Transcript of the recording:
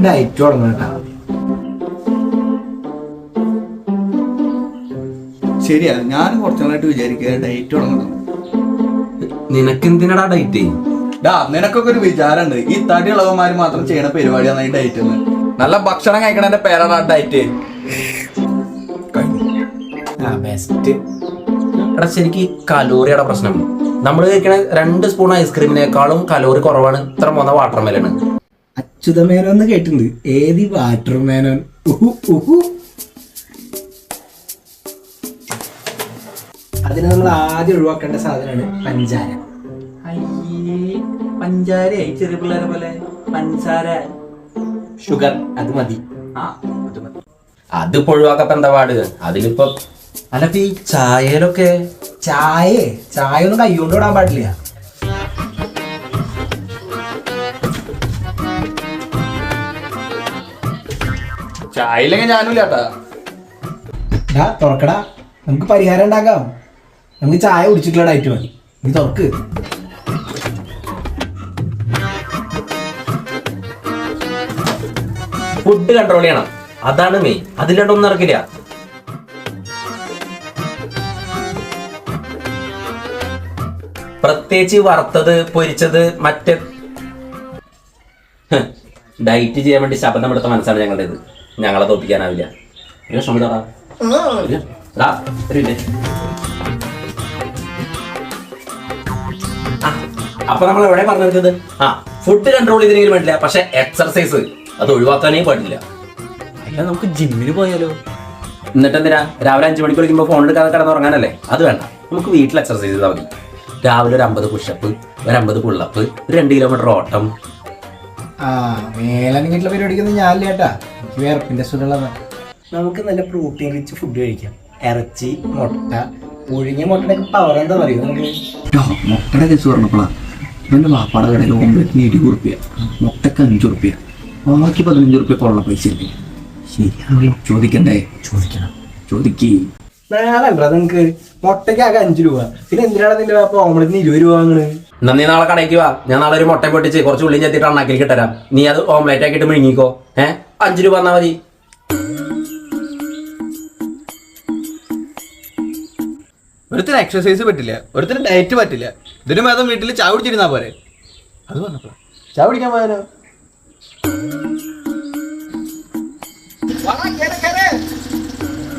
Diet തുടങ്ങണ. ശരിയാ, ഞാൻ കുറച്ചാളായിട്ട് വിചാരിക്കുക ഡയറ്റ് തുടങ്ങണം. നിനക്കെന്തിനടാ ഡയറ്റ്? നിനക്കൊക്കെ ഒരു വിചാരമുണ്ട്, ഈ തടി ഇളവന്മാര് മാത്രം ചെയ്യണ പരിപാടിയാണ് ഈ ഡയറ്റ്. നല്ല ഭക്ഷണം കഴിക്കണ പേരാണ് ഡയറ്റ്. ബെസ്റ്റ്. എടാ ശരിക്കും കലോറിയുടെ പ്രശ്നം. നമ്മൾ കഴിക്കണ 2 സ്പൂൺ ഐസ്ക്രീമിനേക്കാളും കലോറി കുറവാണ് ഇത്ര പോന്ന വാട്ടർമെലാണ്. അച്യുതമേനോന്ന് കേട്ടിട്ടുണ്ട്. ഏതി വാട്ടർമേനോൻ? അതിന് നമ്മൾ ആദ്യം ഒഴിവാക്കേണ്ട സാധനമാണ് പഞ്ചാര. പഞ്ചാരയായി ചെറിയ പിള്ളേരെ പോലെ പഞ്ചാര ഷുഗർ അത് മതി. അത് ഒഴിവാക്കപ്പ എന്താ പാട്? അതിലിപ്പോ അല്ല ഈ ചായയിലൊക്കെ ചായ ഒന്നും കൈകൊണ്ട് വിടാൻ പാടില്ല. ചായയില്ലെങ്കിൽ ഞാനും ഇല്ലാട്ടാ. തുറക്കടാ, നമുക്ക് പരിഹാരം ഉണ്ടാക്കാം. നമുക്ക് ചായ കുടിച്ചിട്ടുള്ള ഡയറ്റ് മതി. നീ തുറക്ക്. ഫുഡ് കൺട്രോൾ ചെയ്യണം, അതാണ് മെയിൻ. അതിലൊന്നും നടക്കില്ല. പ്രത്യേകിച്ച് വറുത്തത് പൊരിച്ചത് മറ്റേ ഡയറ്റ് ചെയ്യാൻ വേണ്ടി ശബ്ദം എടുത്ത മനസ്സാണ് ഞങ്ങളുടേത്. ഞങ്ങളെ തോപ്പിക്കാനാവില്ല. അപ്പൊ നമ്മൾ എവിടെ പറഞ്ഞത്? ഫുഡ് കൺട്രോൾ ചെയ്തെങ്കിലും വേണ്ടില്ല, പക്ഷെ എക്സർസൈസ് അത് ഒഴിവാക്കാനേ പാടില്ല. അല്ല, നമുക്ക് ജിമ്മിന് പോയാലോ? എന്നിട്ട് എന്തിനാ രാവിലെ 5 മണിക്ക് വിളിക്കുമ്പോൾ ഫോൺ എടുക്കാതെ കിടന്നുറങ്ങാനല്ലേ? അത് വേണ്ട, നമുക്ക് വീട്ടിൽ എക്സർസൈസ് ചെയ്താൽ മതി. രാവിലെ ഒരു 50 പുഷപ്പ്, ഒരു 50 പുള്ളപ്പ്, ഒരു 2 കിലോമീറ്റർ ഓട്ടം. മേലനങ്ങിട്ടുള്ള പരിപാടിക്കൊന്നും ഞാനില്ല കേട്ടാ. എനിക്ക് വേർപ്പിന്റെ സുഖമുള്ളതാണ്. നമുക്ക് നല്ല പ്രോട്ടീൻ റിച്ച് ഫുഡ് കഴിക്കാം. ഇറച്ചി, മുട്ട, പുഴുങ്ങിയ മുട്ടയുടെ പവർ എന്താ പറയുക? മുട്ടയുടെ കേസ് പറഞ്ഞപ്പോളാ ഇവന്റെ വാപ്പാടെ കടയിൽ ഓംലെറ്റിന് 20 റുപ്യ, മുട്ടക്ക് 5 റുപ്യ, ബാക്കി 15 റുപ്യ കൊള്ള പൈസ ഇല്ലേ? ശരിയാണല്ലോ, ചോദിക്കണ്ടേ? ചോദിക്കേ. നാളെ നിങ്ങക്ക് മുട്ടയ്ക്ക് ആകെ 5 രൂപ. പിന്നെ എന്തിനാണ് നിന്റെ വാപ്പ ഓംലെറ്റിന് 20 രൂപ വാങ്ങണ്? എന്നാ നീ നാളെ കടയ്ക്ക് വാ, ഞാൻ നാളെ ഒരു മുട്ട പൊട്ടിച്ച് കുറച്ച് ഉള്ളിയും ചെത്തിട്ട് അണ്ണാക്കിലേക്ക് ഇട്ടരാം. നീ അത് ഓംലേറ്റ് ആക്കിയിട്ട് മിഴുങ്ങിക്കോ. 5 രൂപ എന്നാ മതി. ഒരുത്തിന് എക്സർസൈസ് പറ്റില്ല, ഒരുത്തിന് ഡയറ്റ് പറ്റില്ല. ഇതിന് മേതം വീട്ടിൽ ചായ കുടിച്ചിരുന്നാ പോരെ. അത് പറഞ്ഞപ്പോഴാ ചായ കുടിക്കാൻ പോയാലോ?